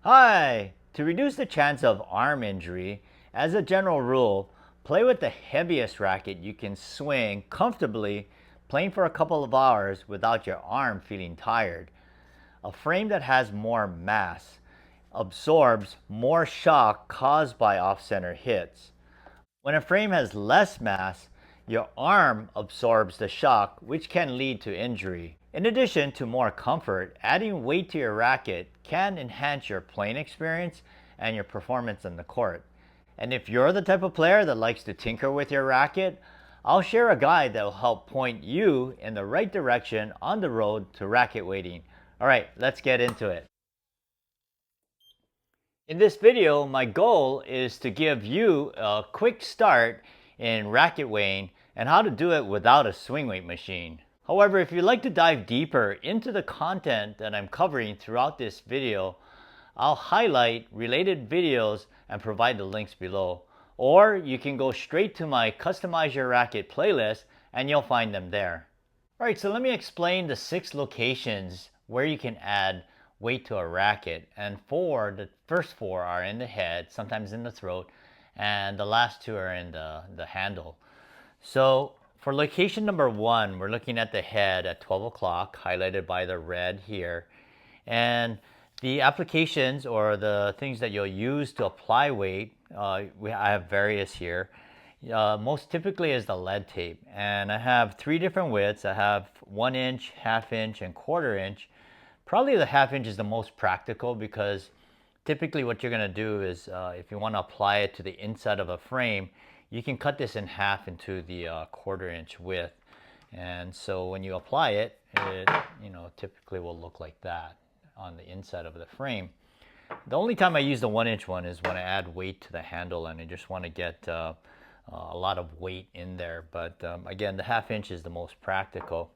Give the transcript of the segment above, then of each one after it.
Hi! To reduce the chance of arm injury, as a general rule, play with the heaviest racket you can swing comfortably, playing for a couple of hours without your arm feeling tired. A frame that has more mass absorbs more shock caused by off-center hits. When a frame has less mass, your arm absorbs the shock, which can lead to injury. In addition to more comfort, adding weight to your racket can enhance your playing experience and your performance on the court. And if you're the type of player that likes to tinker with your racket, I'll share a guide that will help point you in the right direction on the road to racket weighting. All right, let's get into it. In this video, my goal is to give you a quick start in racket weighing and how to do it without a swing weight machine. However, if you'd like to dive deeper into the content that I'm covering throughout this video, I'll highlight related videos and provide the links below. Or you can go straight to my Customize Your Racket playlist and you'll find them there. All right, so let me explain the 6 locations where you can add weight to a racket. And the first 4 are in the head, sometimes in the throat, and the last 2 are in the handle. So for location number 1, we're looking at the head at 12 o'clock, highlighted by the red here. And the applications or the things that you'll use to apply weight, I have various here. Most typically is the lead tape, and I have 3 different widths. I have 1 inch, half inch, and quarter inch. Probably the half inch is the most practical because typically what you're going to do is if you want to apply it to the inside of a frame, you can cut this in half into the quarter inch width. And so when you apply it, it typically will look like that on the inside of the frame. The only time I use the 1 inch one is when I add weight to the handle and I just want to get a lot of weight in there. But again, the half inch is the most practical.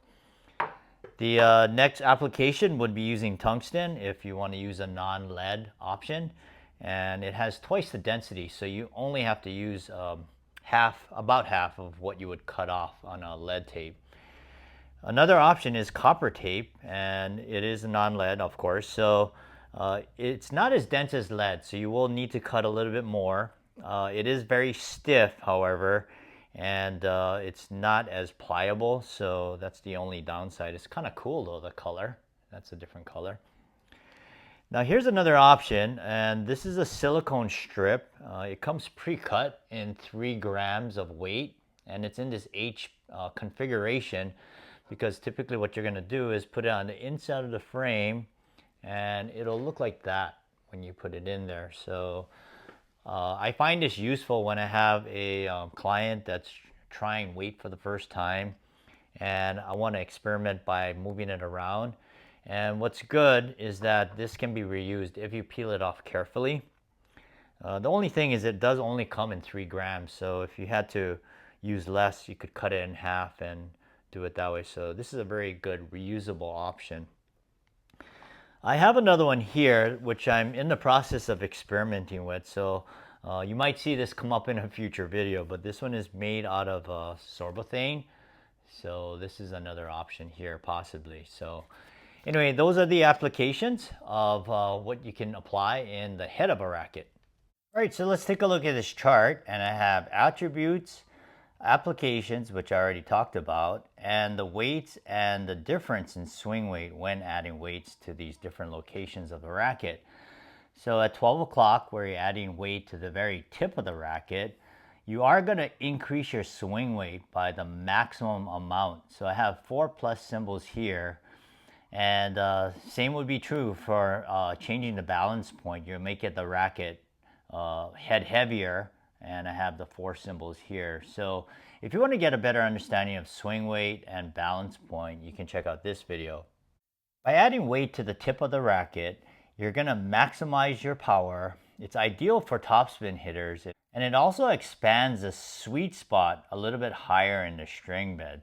The next application would be using tungsten if you want to use a non-lead option, and it has twice the density, so you only have to use about half of what you would cut off on a lead tape. Another option is copper tape, and it is a non-lead, of course, so it's not as dense as lead, so you will need to cut a little bit more. It is very stiff, however, and it's not as pliable, so that's the only downside. It's kind of cool though, the color. That's a different color. Now here's another option, and this is a silicone strip. It comes pre-cut in 3 grams of weight, and it's in this H configuration because typically what you're going to do is put it on the inside of the frame, and it'll look like that when you put it in there. So I find this useful when I have a client that's trying weight for the first time and I want to experiment by moving it around. And what's good is that this can be reused if you peel it off carefully. The only thing is it does only come in 3 grams, so if you had to use less, you could cut it in half and do it that way. So this is a very good reusable option. I have another one here, which I'm in the process of experimenting with. So you might see this come up in a future video, but this one is made out of sorbothane. So this is another option here, possibly. So anyway, those are the applications of what you can apply in the head of a racket. All right, so let's take a look at this chart, and I have attributes, applications, which I already talked about, and the weights and the difference in swing weight when adding weights to these different locations of the racket. So at 12 o'clock, where you're adding weight to the very tip of the racket, you are going to increase your swing weight by the maximum amount. So I have 4 plus symbols here, and same would be true for changing the balance point. You make it the racket head heavier, and I have the 4 symbols here. So if you want to get a better understanding of swing weight and balance point, you can check out this video. By adding weight to the tip of the racket, you're going to maximize your power. It's ideal for topspin hitters, and it also expands the sweet spot a little bit higher in the string bed.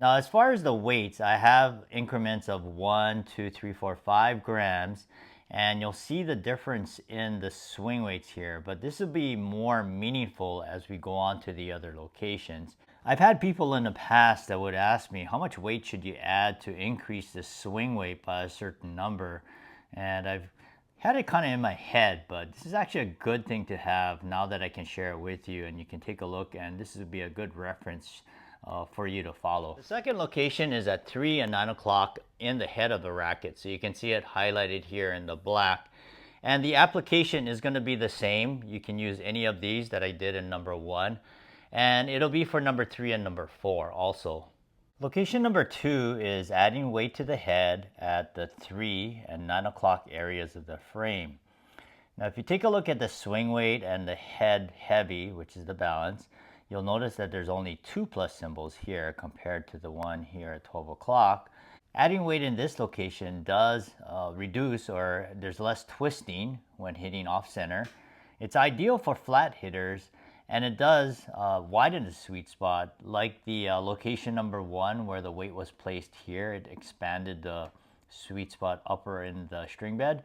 Now, as far as the weights, I have increments of 1, 2, 3, 4, 5 grams, and you'll see the difference in the swing weights here, but this will be more meaningful as we go on to the other locations. I've had people in the past that would ask me, how much weight should you add to increase the swing weight by a certain number? And I've Had it kind of in my head, but this is actually a good thing to have now that I can share it with you, and you can take a look, and this would be a good reference for you to follow. The second location is at 3 and 9 o'clock in the head of the racket. So you can see it highlighted here in the black. And the application is going to be the same. You can use any of these that I did in number 1. And it'll be for number 3 and number 4 also. Location number 2 is adding weight to the head at the 3 and 9 o'clock areas of the frame. Now if you take a look at the swing weight and the head heavy, which is the balance, you'll notice that there's only 2 plus symbols here compared to the one here at 12 o'clock. Adding weight in this location does reduce, or there's less twisting when hitting off center. It's ideal for flat hitters, and it does widen the sweet spot. Like the location number 1 where the weight was placed here, it expanded the sweet spot upper in the string bed.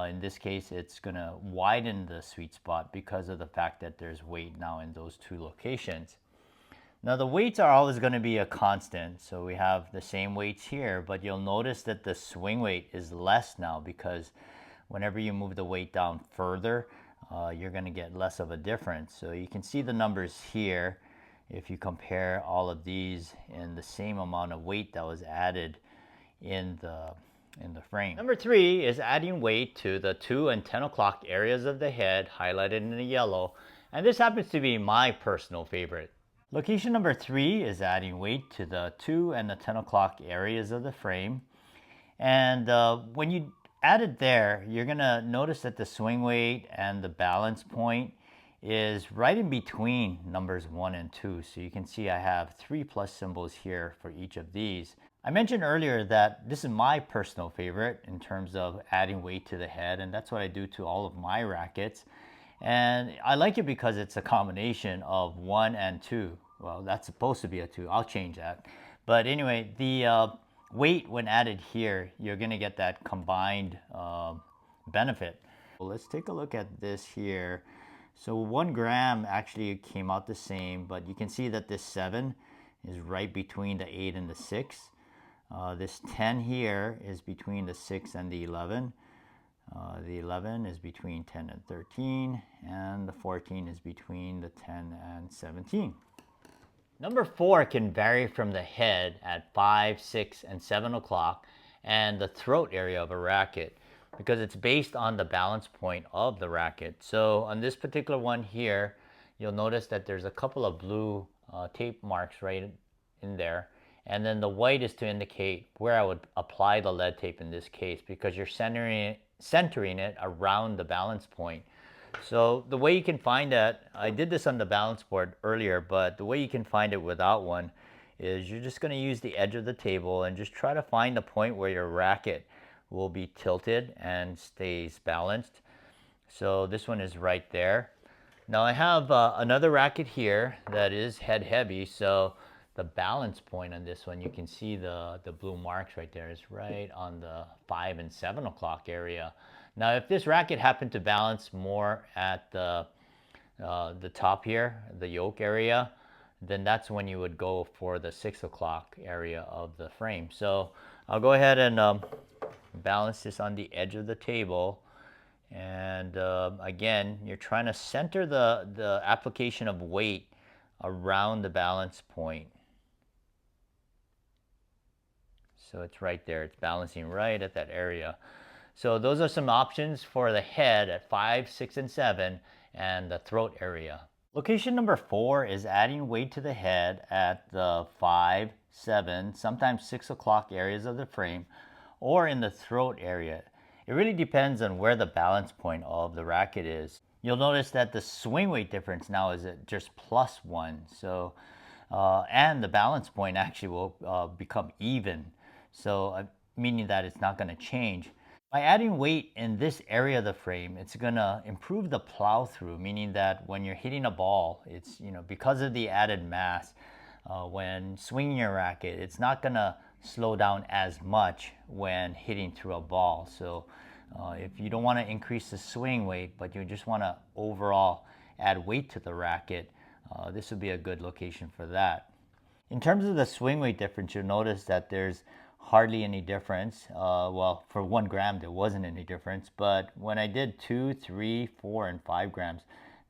In this case, it's going to widen the sweet spot because of the fact that there's weight now in those 2 locations. Now the weights are always going to be a constant, so we have the same weights here, but you'll notice that the swing weight is less now because whenever you move the weight down further, you're going to get less of a difference. So you can see the numbers here if you compare all of these in the same amount of weight that was added in the frame. Number 3 is adding weight to the 2 and 10 o'clock areas of the head, highlighted in the yellow, and this happens to be my personal favorite. Location number 3 is adding weight to the 2 and the 10 o'clock areas of the frame, and when you add it there, you're going to notice that the swing weight and the balance point is right in between numbers 1 and 2. So you can see I have 3 plus symbols here for each of these. I mentioned earlier that this is my personal favorite in terms of adding weight to the head, and that's what I do to all of my rackets. And I like it because it's a combination of 1 and 2. Well, that's supposed to be a 2. I'll change that. But anyway, the weight when added here, you're going to get that combined benefit. Well, let's take a look at this here. So 1 gram actually came out the same, but you can see that this 7 is right between the 8 and the 6. This 10 here is between the 6 and the 11. The 11 is between 10 and 13, and the 14 is between the 10 and 17. Number 4 can vary from the head at 5, 6, and 7 o'clock and the throat area of a racket because it's based on the balance point of the racket. So on this particular one here, you'll notice that there's a couple of blue tape marks right in there. And then the white is to indicate where I would apply the lead tape in this case because you're centering it around the balance point. So the way you can find that, I did this on the balance board earlier, but the way you can find it without one is you're just going to use the edge of the table and just try to find the point where your racket will be tilted and stays balanced. So this one is right there. Now I have another racket here that is head heavy, so the balance point on this one, you can see the blue marks right there, is right on the 5 and 7 o'clock area. Now if this racket happened to balance more at the top here, the yoke area, then that's when you would go for the 6 o'clock area of the frame. So I'll go ahead and balance this on the edge of the table. And again, you're trying to center the application of weight around the balance point. So it's right there. It's balancing right at that area. So those are some options for the head at 5, 6, and 7 and the throat area. Location number 4 is adding weight to the head at the 5, 7, sometimes 6 o'clock areas of the frame or in the throat area. It really depends on where the balance point of the racket is. You'll notice that the swing weight difference now is at just +1. So, and the balance point actually will become even. So meaning that it's not going to change. By adding weight in this area of the frame, it's going to improve the plow through, meaning that when you're hitting a ball, it's, because of the added mass, when swinging your racket, it's not going to slow down as much when hitting through a ball. So if you don't want to increase the swing weight, but you just want to overall add weight to the racket, this would be a good location for that. In terms of the swing weight difference, you'll notice that there's hardly any difference. Well, for 1 gram, there wasn't any difference. But when I did 2, 3, 4, and 5 grams,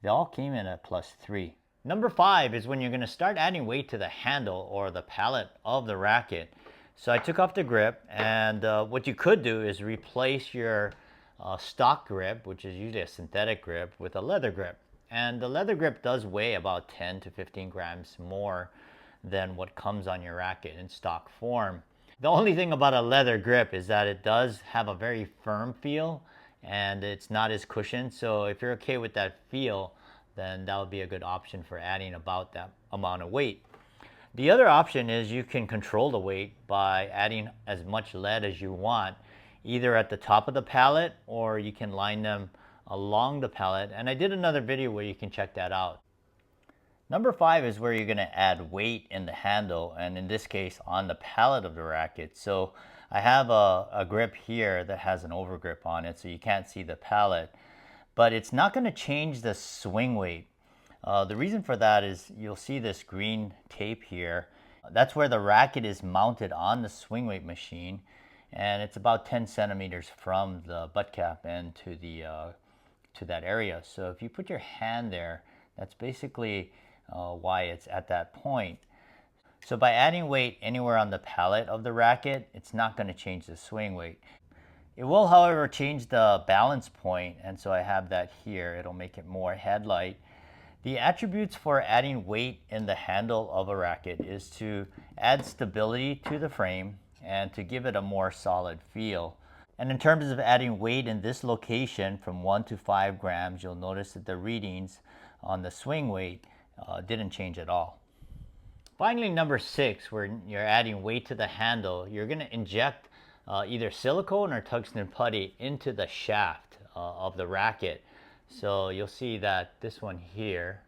they all came in at +3. Number 5 is when you're going to start adding weight to the handle or the pallet of the racket. So I took off the grip, and what you could do is replace your stock grip, which is usually a synthetic grip, with a leather grip. And the leather grip does weigh about 10 to 15 grams more than what comes on your racket in stock form. The only thing about a leather grip is that it does have a very firm feel and it's not as cushioned. So if you're okay with that feel, then that would be a good option for adding about that amount of weight. The other option is you can control the weight by adding as much lead as you want, either at the top of the pallet or you can line them along the pallet. And I did another video where you can check that out. Number 5 is where you're going to add weight in the handle, and in this case on the pallet of the racket. So I have a grip here that has an overgrip on it, so you can't see the pallet, but it's not going to change the swing weight. The reason for that is you'll see this green tape here. That's where the racket is mounted on the swing weight machine, and it's about 10 centimeters from the butt cap and to that area. So if you put your hand there, that's basically why it's at that point. So by adding weight anywhere on the pallet of the racket, it's not going to change the swing weight. It will, however, change the balance point, and so I have that here. It'll make it more headlight. The attributes for adding weight in the handle of a racket is to add stability to the frame and to give it a more solid feel. And in terms of adding weight in this location from 1 to 5 grams, you'll notice that the readings on the swing weight didn't change at all. Finally, number 6, where you're adding weight to the handle, you're going to inject either silicone or tungsten putty into the shaft of the racket. So you'll see that this one here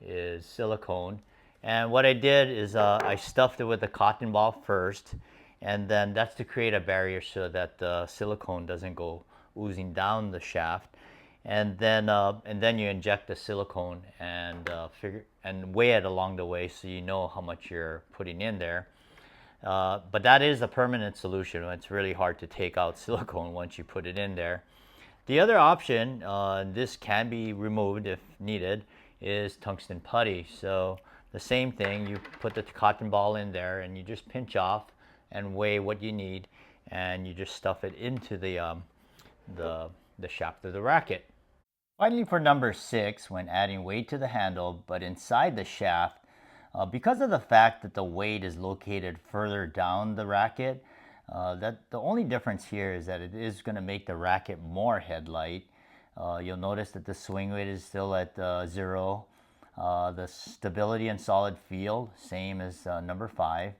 is silicone. And what I did is I stuffed it with a cotton ball first, and then that's to create a barrier so that the silicone doesn't go oozing down the shaft. And then you inject the silicone and weigh it along the way so you know how much you're putting in there. But that is a permanent solution. It's really hard to take out silicone once you put it in there. The other option, this can be removed if needed, is tungsten putty. So the same thing, you put the cotton ball in there and you just pinch off and weigh what you need, and you just stuff it into the shaft of the racket. Finally, for number 6, when adding weight to the handle but inside the shaft, because of the fact that the weight is located further down the racket, that the only difference here is that it is going to make the racket more headlight. You'll notice that the swing weight is still at 0. The stability and solid feel, same as number 5.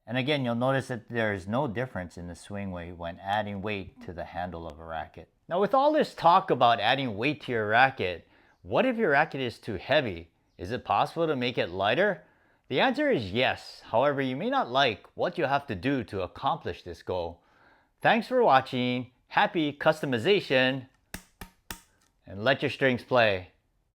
And again, you'll notice that there is no difference in the swing weight when adding weight to the handle of a racket. Now, with all this talk about adding weight to your racket, what if your racket is too heavy? Is it possible to make it lighter? The answer is yes. However, you may not like what you have to do to accomplish this goal. Thanks for watching. Happy customization, and let your strings play.